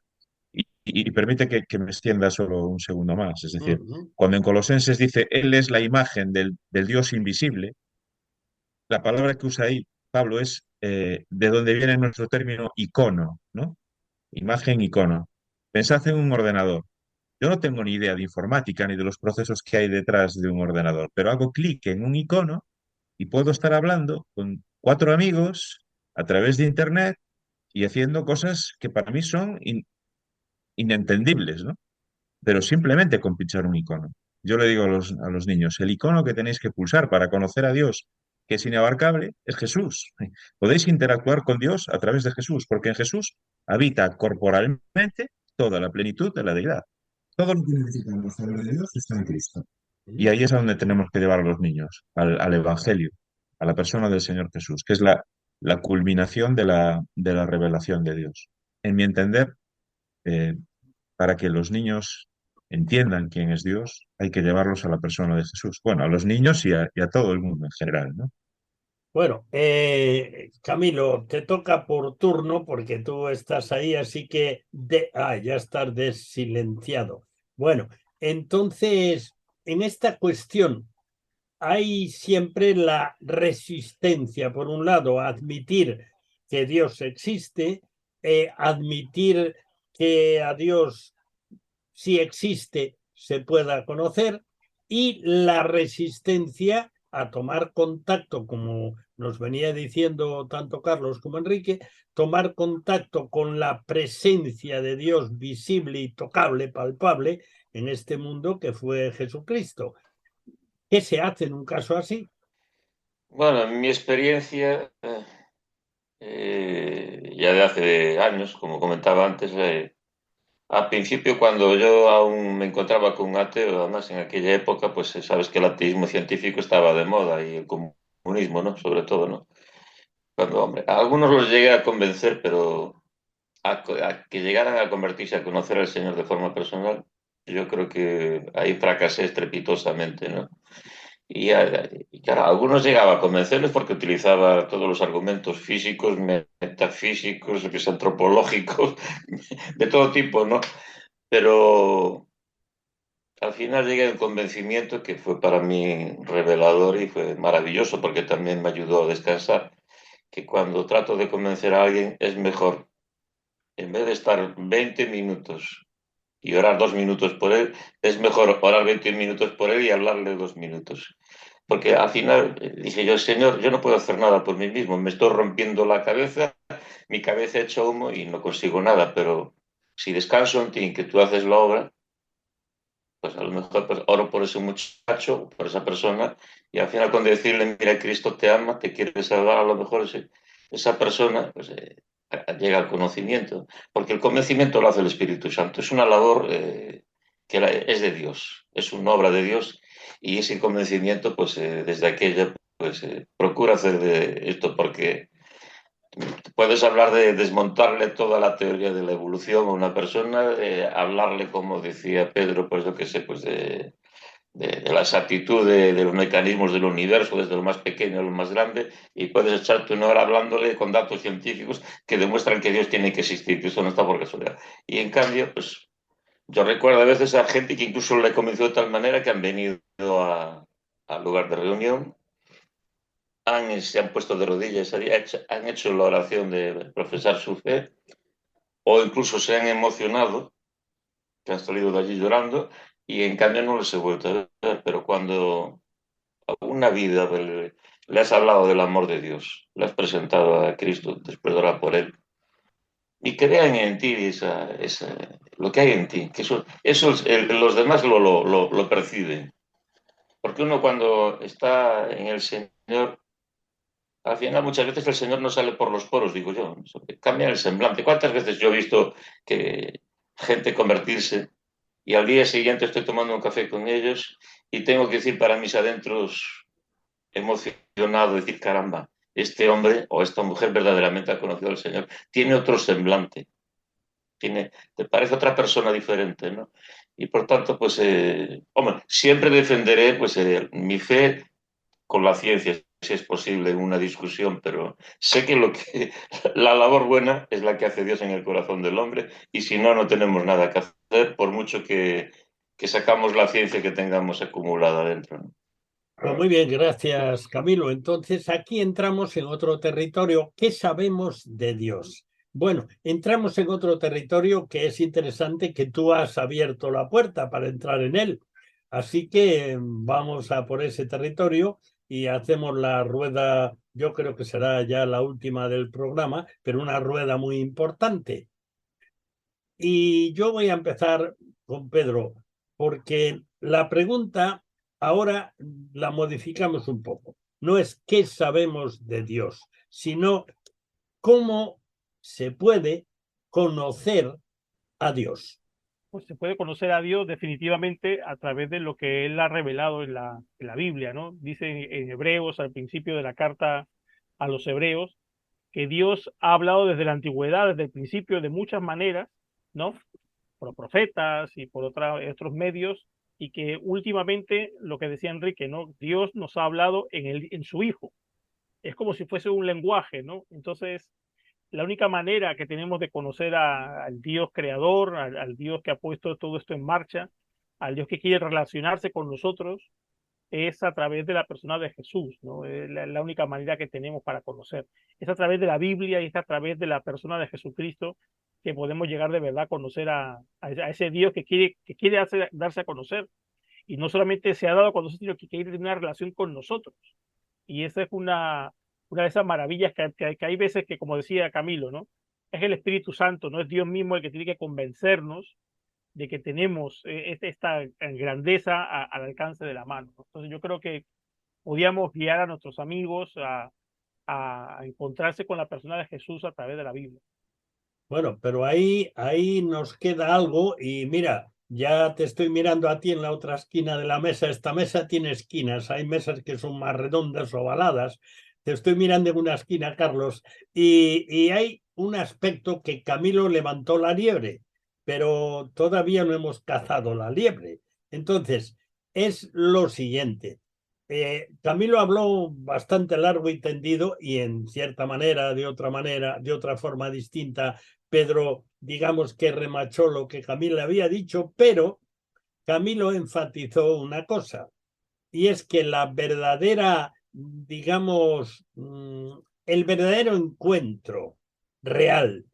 Y permite que me extienda solo un segundo más. Es decir, cuando en Colosenses dice, Él es la imagen del Dios invisible, la palabra que usa ahí Pablo es de donde viene nuestro término icono, ¿no? Imagen, icono. Pensad en un ordenador. Yo no tengo ni idea de informática ni de los procesos que hay detrás de un ordenador, pero hago clic en un icono y puedo estar hablando con cuatro amigos a través de Internet y haciendo cosas que para mí son inentendibles, ¿no? Pero simplemente con pinchar un icono. Yo le digo a los niños, el icono que tenéis que pulsar para conocer a Dios, que es inabarcable, es Jesús. Podéis interactuar con Dios a través de Jesús, porque en Jesús habita corporalmente toda la plenitud de la deidad. Todo lo que necesitamos saber de Dios está en Cristo. Y ahí es a donde tenemos que llevar a los niños, al Evangelio, a la persona del Señor Jesús, que es la culminación de la revelación de Dios. En mi entender, eh, para que los niños entiendan quién es Dios, hay que llevarlos a la persona de Jesús. Bueno, a los niños y a todo el mundo en general, ¿no? Bueno, Camilo, te toca por turno porque tú estás ahí, así que ya estás desilenciado. Bueno, entonces, en esta cuestión hay siempre la resistencia, por un lado, a admitir que Dios existe, admitir que a Dios, si existe, se pueda conocer, y la resistencia a tomar contacto, como nos venía diciendo tanto Carlos como Enrique, tomar contacto con la presencia de Dios visible y tocable, palpable, en este mundo que fue Jesucristo. ¿Qué se hace en un caso así? Bueno, en mi experiencia, ya de hace años, como comentaba antes, al principio cuando yo aún me encontraba con un ateo, además en aquella época, pues sabes que el ateísmo científico estaba de moda y el comunismo, ¿no? Sobre todo, ¿no? Cuando, hombre, a algunos los llegué a convencer, pero a que llegaran a convertirse, a conocer al Señor de forma personal, yo creo que ahí fracasé estrepitosamente, ¿no? Y claro, algunos llegaba a convencerles porque utilizaba todos los argumentos físicos, metafísicos, que es antropológicos, de todo tipo, ¿no? Pero al final llegué al convencimiento que fue para mí revelador y fue maravilloso porque también me ayudó a descansar, que cuando trato de convencer a alguien es mejor, en vez de estar 20 minutos y orar 2 minutos por él, es mejor orar 20 minutos por él y hablarle 2 minutos. Porque al final dije yo, Señor, yo no puedo hacer nada por mí mismo, me estoy rompiendo la cabeza, mi cabeza hecha humo y no consigo nada, pero si descanso en ti, en que tú haces la obra, pues a lo mejor pues, oro por ese muchacho, por esa persona, y al final con decirle, mira, Cristo te ama, te quiere salvar, a lo mejor esa persona pues, llega al conocimiento, porque el convencimiento lo hace el Espíritu Santo, es una labor es de Dios, es una obra de Dios, y ese convencimiento, pues desde aquella, pues procura hacer de esto, porque puedes hablar de desmontarle toda la teoría de la evolución a una persona, hablarle, como decía Pedro, pues yo qué sé, pues de la exactitud de los mecanismos del universo, desde lo más pequeño a lo más grande, y puedes echarte una hora hablándole con datos científicos que demuestran que Dios tiene que existir, que eso no está por casualidad. Y en cambio, pues yo recuerdo a veces a gente que incluso le convenció de tal manera que han venido al lugar de reunión, se han puesto de rodillas, han hecho la oración de profesar su fe, o incluso se han emocionado, que han salido de allí llorando, y en cambio no les he vuelto a ver. Pero cuando a una vida le has hablado del amor de Dios, le has presentado a Cristo después de orar por Él, y que vean en ti lo que hay en ti, que los demás lo perciben. Porque uno cuando está en el Señor, al final muchas veces el Señor no sale por los poros, digo yo, cambia el semblante. ¿Cuántas veces yo he visto que gente convertirse y al día siguiente estoy tomando un café con ellos y tengo que decir para mis adentros emocionado, decir, caramba, este hombre o esta mujer verdaderamente ha conocido al Señor, tiene otro semblante, te parece otra persona diferente, ¿no? Y por tanto, pues, hombre, siempre defenderé pues, mi fe con la ciencia, si es posible, en una discusión, pero sé que la labor buena es la que hace Dios en el corazón del hombre, y si no, no tenemos nada que hacer, por mucho que sacamos la ciencia que tengamos acumulada dentro, ¿no? Pues muy bien, gracias Camilo. Entonces aquí entramos en otro territorio. ¿Qué sabemos de Dios? Bueno, entramos en otro territorio que es interesante, que tú has abierto la puerta para entrar en él. Así que vamos a por ese territorio y hacemos la rueda, yo creo que será ya la última del programa, pero una rueda muy importante. Y yo voy a empezar con Pedro, porque la pregunta ahora la modificamos un poco. No es qué sabemos de Dios, sino cómo se puede conocer a Dios. Pues se puede conocer a Dios definitivamente a través de lo que Él ha revelado en la Biblia, ¿no? Dice en Hebreos, al principio de la carta a los Hebreos, que Dios ha hablado desde la antigüedad, desde el principio, de muchas maneras, ¿no? Por profetas y por otros medios, y que últimamente, lo que decía Enrique, ¿no? Dios nos ha hablado en su Hijo. es como si fuese un lenguaje, ¿no? Entonces, la única manera que tenemos de conocer al Dios creador, al Dios que ha puesto todo esto en marcha, al Dios que quiere relacionarse con nosotros, es a través de la persona de Jesús, ¿no? Es la única manera que tenemos para conocer. Es a través de la Biblia y es a través de la persona de Jesucristo que podemos llegar de verdad a conocer a ese Dios que quiere darse a conocer. Y no solamente se ha dado a conocer, sino que quiere tener una relación con nosotros. Y esa es una de esas maravillas que hay veces que, como decía Camilo, ¿no? Es el Espíritu Santo, no es Dios mismo el que tiene que convencernos de que tenemos esta grandeza al alcance de la mano, ¿no? Entonces yo creo que podíamos guiar a nuestros amigos a encontrarse con la persona de Jesús a través de la Biblia. Bueno, pero ahí nos queda algo y mira, ya te estoy mirando a ti en la otra esquina de la mesa. Esta mesa tiene esquinas, hay mesas que son más redondas o ovaladas. Te estoy mirando en una esquina, Carlos, y hay un aspecto que Camilo levantó la liebre, pero todavía no hemos cazado la liebre. Entonces, es lo siguiente. Camilo habló bastante largo y tendido y en cierta manera, de otra forma distinta, Pedro, digamos que remachó lo que Camilo había dicho, pero Camilo enfatizó una cosa, y es que la verdadera, digamos, el verdadero encuentro real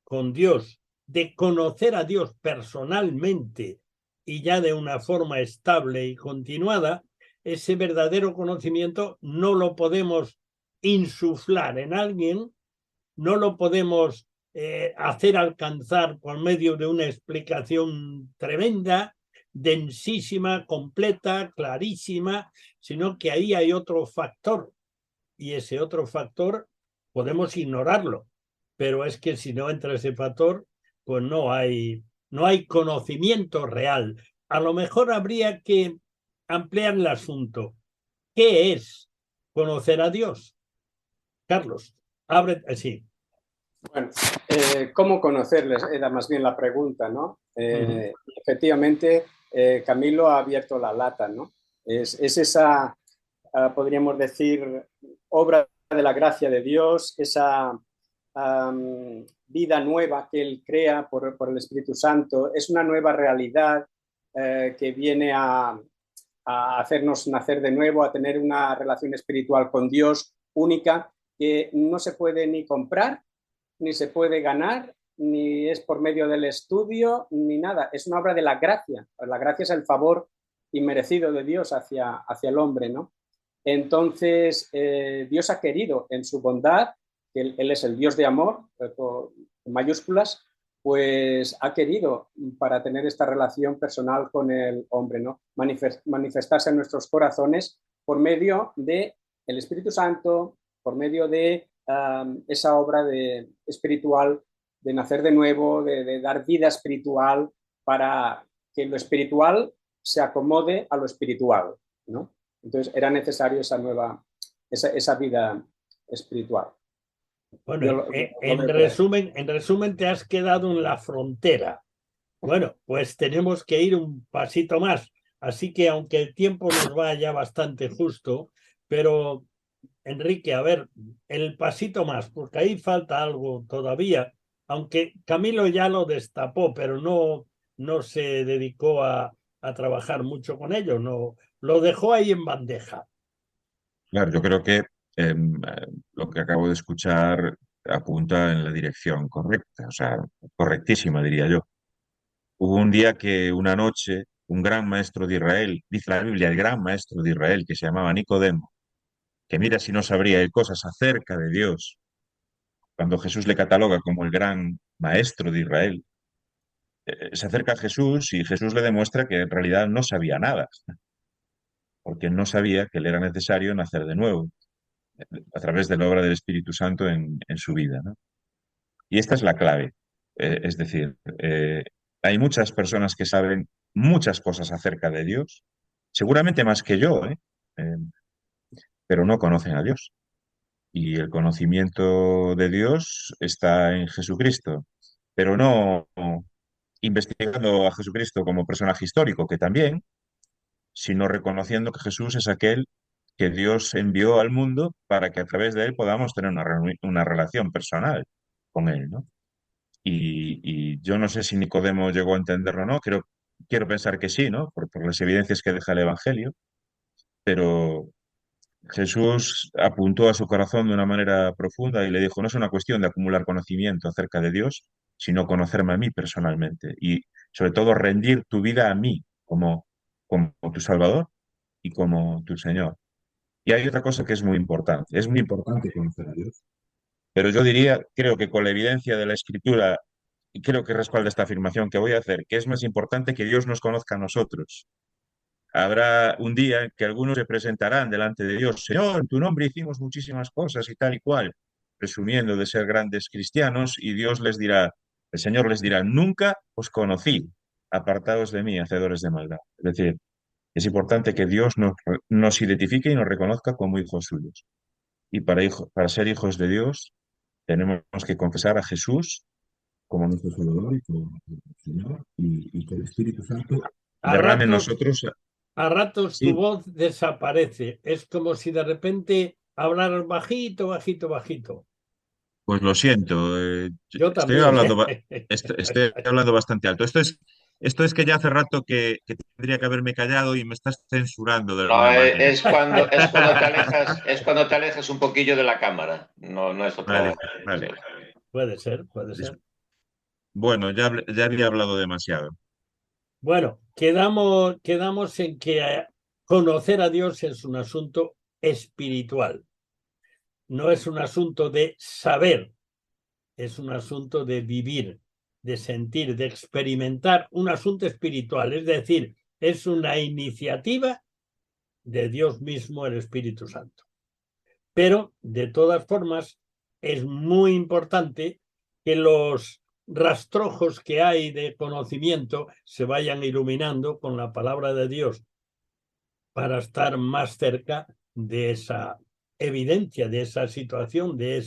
con Dios, de conocer a Dios personalmente y ya de una forma estable y continuada, ese verdadero conocimiento no lo podemos insuflar en alguien, no lo podemos hacer alcanzar por medio de una explicación tremenda, densísima, completa, clarísima, sino que ahí hay otro factor y ese otro factor podemos ignorarlo, pero es que si no entra ese factor, pues no hay conocimiento real. A lo mejor habría que ampliar el asunto. ¿Qué es conocer a Dios? Carlos, abre, sí. Bueno, ¿cómo conocerles? Era más bien la pregunta, ¿no? Efectivamente, Camilo ha abierto la lata, ¿no? Es esa, podríamos decir, obra de la gracia de Dios, esa vida nueva que Él crea por el Espíritu Santo, es una nueva realidad que viene a hacernos nacer de nuevo, a tener una relación espiritual con Dios única que no se puede ni comprar, ni se puede ganar, ni es por medio del estudio, ni nada. Es una obra de la gracia. La gracia es el favor inmerecido de Dios hacia el hombre, ¿no? Entonces, Dios ha querido en su bondad, que Él es el Dios de amor, en mayúsculas, pues ha querido para tener esta relación personal con el hombre, ¿no? Manifestarse en nuestros corazones por medio del Espíritu Santo, por medio de esa obra espiritual de nacer de nuevo, de dar vida espiritual para que lo espiritual se acomode a lo espiritual, ¿no? Entonces era necesario esa vida espiritual. Bueno, en resumen, te has quedado en la frontera. Bueno, pues tenemos que ir un pasito más. Así que aunque el tiempo nos va ya bastante justo, pero Enrique, a ver, el pasito más, porque ahí falta algo todavía, aunque Camilo ya lo destapó, pero no se dedicó a trabajar mucho con ello, no, lo dejó ahí en bandeja. Claro, yo creo que lo que acabo de escuchar apunta en la dirección correcta, o sea, correctísima, diría yo. Hubo un día que una noche un gran maestro de Israel, dice la Biblia, el gran maestro de Israel, que se llamaba Nicodemo, que mira si no sabría él cosas acerca de Dios, cuando Jesús le cataloga como el gran maestro de Israel, se acerca a Jesús y Jesús le demuestra que en realidad no sabía nada, porque no sabía que le era necesario nacer de nuevo a través de la obra del Espíritu Santo en su vida, ¿no? Y esta es la clave. Es decir, hay muchas personas que saben muchas cosas acerca de Dios, seguramente más que yo, Eh, pero no conocen a Dios. Y el conocimiento de Dios está en Jesucristo, pero no investigando a Jesucristo como personaje histórico, que también, sino reconociendo que Jesús es aquel que Dios envió al mundo para que a través de él podamos tener una relación personal con él, ¿no? Y yo no sé si Nicodemo llegó a entenderlo o no, quiero pensar que sí, ¿no? Por las evidencias que deja el Evangelio, pero Jesús apuntó a su corazón de una manera profunda y le dijo, no es una cuestión de acumular conocimiento acerca de Dios, sino conocerme a mí personalmente y sobre todo rendir tu vida a mí como tu Salvador y como tu Señor. Y hay otra cosa que es muy importante conocer a Dios, pero yo diría, creo que con la evidencia de la Escritura, y creo que respalda esta afirmación que voy a hacer, que es más importante que Dios nos conozca a nosotros. Habrá un día que algunos se presentarán delante de Dios, Señor, en tu nombre hicimos muchísimas cosas y tal y cual, presumiendo de ser grandes cristianos, y Dios les dirá, el Señor les dirá, nunca os conocí, apartados de mí, hacedores de maldad. Es decir, es importante que Dios nos identifique y nos reconozca como hijos suyos. Y para ser hijos de Dios, tenemos que confesar a Jesús como nuestro Salvador y como nuestro Señor, y que el Espíritu Santo A derrame en ratos, nosotros. a ratos tu Sí, voz desaparece. Es como si de repente hablaras bajito, bajito, bajito. pues lo siento, Yo estoy también, hablando, ¿eh? estoy hablando bastante alto. Esto es que ya hace rato que tendría que haberme callado y me estás censurando de No, alguna manera. es cuando te alejas un poquillo de la cámara. No, no es otra. Vale, vale. Puede ser, puede Dis- ser. Bueno, ya había hablado demasiado. Bueno, quedamos en que conocer a Dios es un asunto espiritual. No es un asunto de saber, es un asunto de vivir, de sentir, de experimentar, un asunto espiritual. Es decir, es una iniciativa de Dios mismo, el Espíritu Santo. Pero, de todas formas, es muy importante que los rastrojos que hay de conocimiento se vayan iluminando con la palabra de Dios para estar más cerca de esa evidencia, de esa situación, de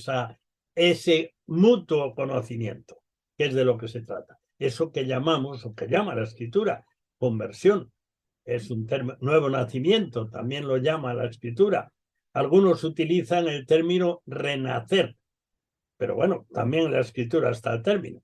ese mutuo conocimiento, que es de lo que se trata. Eso que llamamos, o que llama la Escritura, conversión, es un nuevo nacimiento, también lo llama la Escritura. Algunos utilizan el término renacer, pero bueno, también en la Escritura está el término.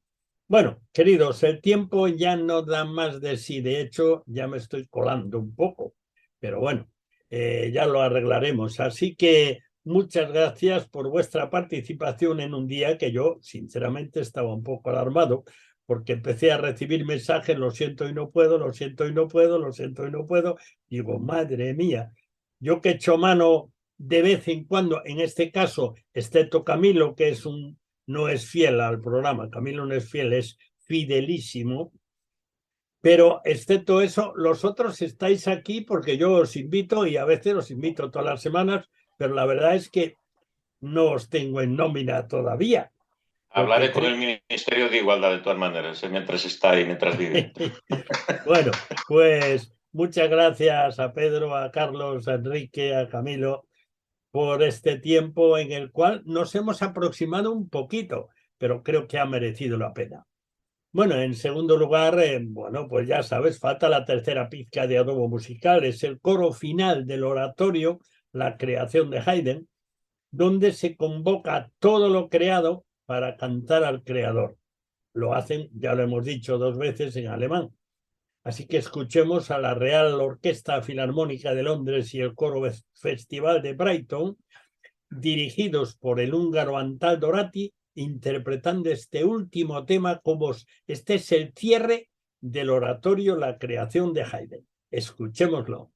Bueno, queridos, el tiempo ya no da más de sí, de hecho ya me estoy colando un poco, pero bueno, ya lo arreglaremos. Así que muchas gracias por vuestra participación en un día que yo sinceramente estaba un poco alarmado, porque empecé a recibir mensajes, lo siento y no puedo, lo siento y no puedo, lo siento y no puedo. Digo, madre mía, yo que echo mano de vez en cuando, en este caso, excepto Camilo, que no es fiel al programa, Camilo no es fiel, es fidelísimo, pero excepto eso, los otros estáis aquí porque yo os invito y a veces os invito todas las semanas, pero la verdad es que no os tengo en nómina todavía. Hablaré con el Ministerio de Igualdad de todas maneras, mientras está ahí, mientras vive. Bueno, pues muchas gracias a Pedro, a Carlos, a Enrique, a Camilo por este tiempo en el cual nos hemos aproximado un poquito, pero creo que ha merecido la pena. Bueno, en segundo lugar, bueno, pues ya sabes, falta la tercera pizca de adobo musical, es el coro final del oratorio, la creación de Haydn, donde se convoca todo lo creado para cantar al creador. Lo hacen, ya lo hemos dicho 2 veces, en alemán. Así que escuchemos a la Real Orquesta Filarmónica de Londres y el Coro Festival de Brighton, dirigidos por el húngaro Antal Dorati, interpretando este último tema como este es el cierre del oratorio La creación de Haydn. Escuchémoslo.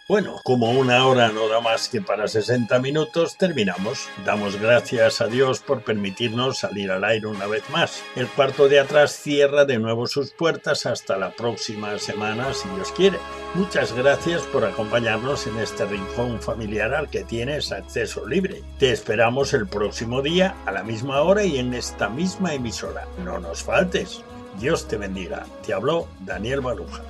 Bueno, como una hora no da más que para 60 minutos, terminamos. Damos gracias a Dios por permitirnos salir al aire una vez más. El cuarto de atrás cierra de nuevo sus puertas hasta la próxima semana, si Dios quiere. Muchas gracias por acompañarnos en este rincón familiar al que tienes acceso libre. Te esperamos el próximo día, a la misma hora y en esta misma emisora. No nos faltes. Dios te bendiga. Te habló Daniel Baluja.